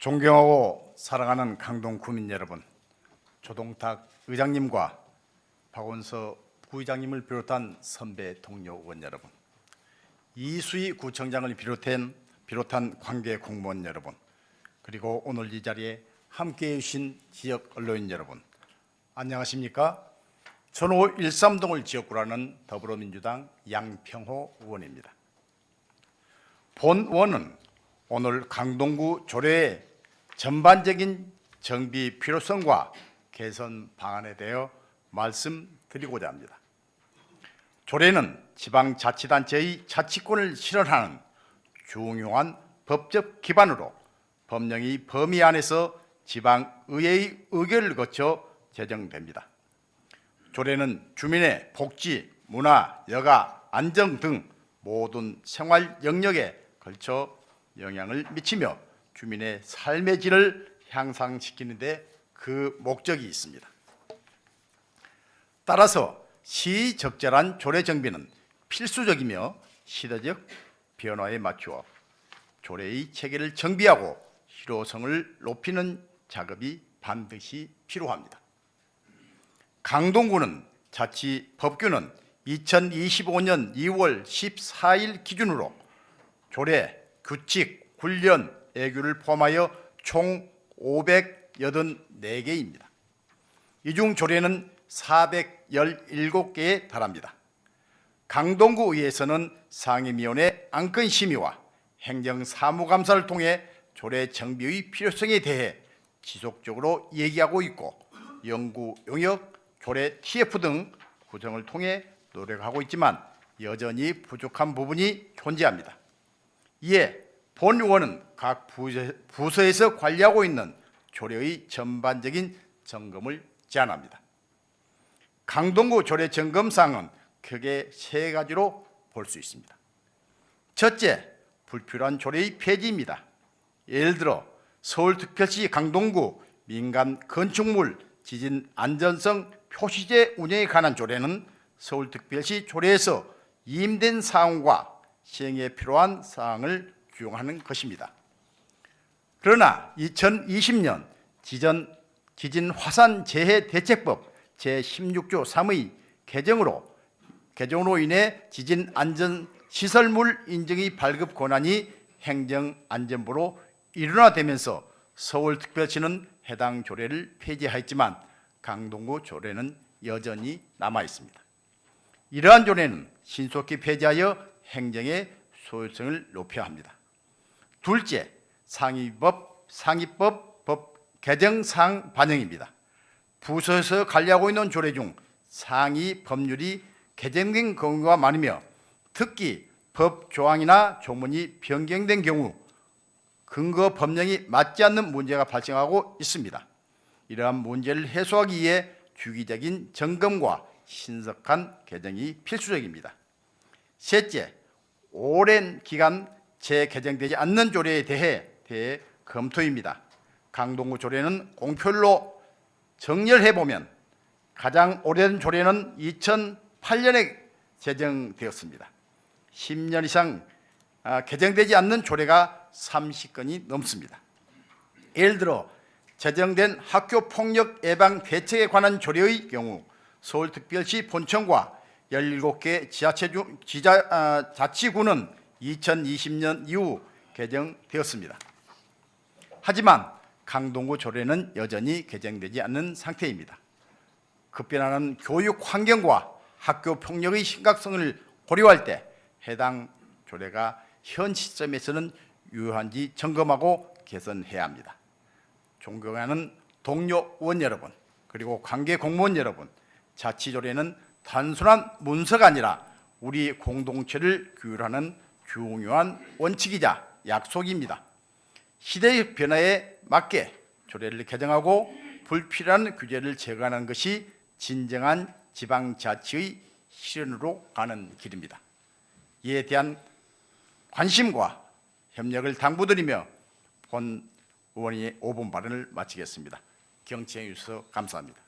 존경하고 사랑하는 강동 구민 여러분, 조동탁 의장님과 박원서 부의장님을 비롯한 선배 동료 의원 여러분, 이수희 구청장을 비롯한 관계 공무원 여러분, 그리고 오늘 이 자리에 함께해 주신 지역 언론인 여러분, 안녕하십니까? 전호 13동을 지역구라는 더불어민주당 양평호 의원입니다. 본 의원은 오늘 강동구 조례의 전반적인 정비 필요성과 개선 방안에 대해 말씀드리고자 합니다. 조례는 지방자치단체의 자치권을 실현하는 중요한 법적 기반으로 법령의 범위 안에서 지방의회의 의결을 거쳐 제정됩니다. 조례는 주민의 복지, 문화, 여가, 안정 등 모든 생활 영역에 걸쳐 영향을 미치며 주민의 삶의 질을 향상시키는 데 그 목적이 있습니다. 따라서 시적절한 조례 정비는 필수적이며 시대적 변화에 맞추어 조례의 체계를 정비하고 실효성을 높이는 작업이 반드시 필요합니다. 강동구는 자치 법규는 2025년 2월 14일 기준으로 조례, 규칙, 훈련, 애규를 포함하여 총 584개입니다. 이 중 조례는 417개에 달합니다. 강동구 의회에서는 상임위원회 안건 심의와 행정사무감사를 통해 조례 정비의 필요성에 대해 지속적으로 얘기하고 있고 연구 용역, 조례 TF 등 구성을 통해 노력하고 있지만 여전히 부족한 부분이 존재합니다. 이에 본 의원은 각 부서에서 관리하고 있는 조례의 전반적인 점검을 제안합니다. 강동구 조례 점검 사항은 크게 세 가지로 볼 수 있습니다. 첫째, 불필요한 조례의 폐지입니다. 예를 들어 서울특별시 강동구 민간 건축물 지진 안전성 표시제 운영에 관한 조례는 서울특별시 조례에서 위임된 사항과 시행에 필요한 사항을 규정하는 것입니다. 그러나 2020년 지진 화산 재해 대책법 제16조 3의 개정으로 인해 지진 안전 시설물 인증의 발급 권한이 행정안전부로 일원화되면서 서울특별시는 해당 조례를 폐지하였지만 강동구 조례는 여전히 남아 있습니다. 이러한 조례는 신속히 폐지하여 행정의 소율성을 높여야 합니다. 둘째, 상위법 개정사항 반영입니다. 부서에서 관리하고 있는 조례 중 상위 법률이 개정된 경우가 많으며 특히 법 조항이나 조문이 변경된 경우 근거 법령이 맞지 않는 문제가 발생하고 있습니다. 이러한 문제를 해소하기 위해 주기적인 점검과 신속한 개정이 필수적입니다. 셋째, 오랜 기간 재개정되지 않는 조례에 대해 검토입니다. 강동구 조례는 공표로 정렬해보면 가장 오래된 조례는 2008년에 제정되었습니다. 10년 이상 개정되지 않는 조례가 30건이 넘습니다. 예를 들어 제정된 학교폭력 예방 대책에 관한 조례의 경우 서울특별시 본청과 17개 자치구는 2020년 이후 개정되었습니다. 하지만 강동구 조례는 여전히 개정되지 않는 상태입니다. 급변하는 교육 환경과 학교 폭력의 심각성을 고려할 때 해당 조례가 현 시점에서는 유효한지 점검하고 개선해야 합니다. 존경하는 동료 의원 여러분, 그리고 관계 공무원 여러분, 자치조례는 단순한 문서가 아니라 우리 공동체를 규율하는 중요한 원칙이자 약속입니다. 시대의 변화에 맞게 조례를 개정하고 불필요한 규제를 제거하는 것이 진정한 지방자치의 실현으로 가는 길입니다. 이에 대한 관심과 협력을 당부드리며 본 의원의 5분 발언을 마치겠습니다. 경청해 주셔서 감사합니다.